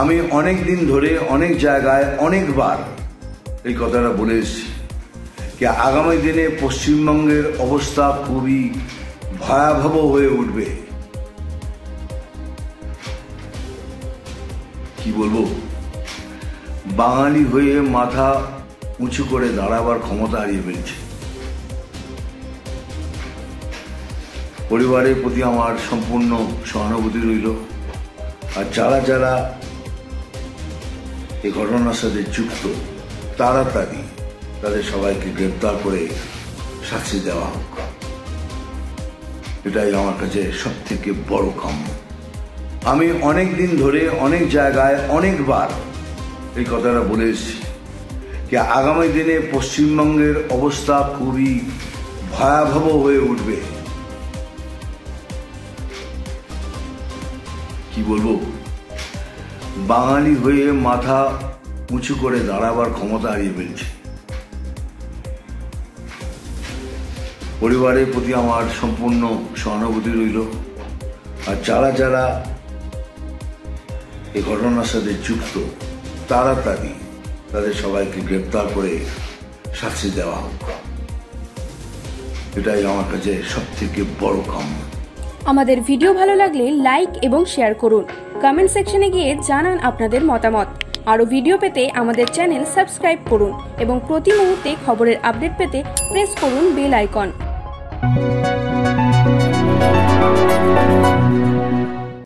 আমি অনেক দিন ধরে অনেক জায়গায় অনেকবার এই কথাটা বলে এসেছি যে আগামী দিনে পশ্চিমবঙ্গের অবস্থা খুবই ভয়াবহ হয়ে উঠবে। কি বলবো, বাঙালি হয়ে মাথা উঁচু করে দাঁড়াবার ক্ষমতা হারিয়ে ফেলছে। পরিবারের প্রতি আমার সম্পূর্ণ সহানুভূতি রইল। আর যারা যারা এই ঘটনার সাথে যুক্ত তাড়াতাড়ি তাদের সবাইকে গ্রেপ্তার করে শাস্তি দেওয়া হোক, এটাই আমার কাছে সব থেকে বড় কাম্য। আমি অনেক দিন ধরে অনেক জায়গায় অনেকবার এই কথাটা বলে এসেছি যে আগামী দিনে পশ্চিমবঙ্গের অবস্থা খুবই ভয়াবহ হয়ে উঠবে। কি বলবো, বাঙালি হয়ে মাথা উঁচু করে দাঁড়াবার ক্ষমতা হারিয়ে ফেলছে। পরিবারের প্রতি আমার সম্পূর্ণ সহানুভূতি রইল। আর যারা যারা এই ঘটনার সাথে যুক্ত তাড়াতাড়ি তাদের সবাইকে গ্রেপ্তার করে শাস্তি দেওয়া হোক, এটাই আমার কাছে সব থেকে বড় কাম্য। আমাদের ভিডিও ভালো লাগলে লাইক এবং শেয়ার করুন। কমেন্ট সেকশনে গিয়ে জানান আপনাদের মতামত। আরও ভিডিও পেতে আমাদের চ্যানেল সাবস্ক্রাইব করুন এবং প্রতি মুহূর্তে খবরের আপডেট পেতে প্রেস করুন বেল আইকন।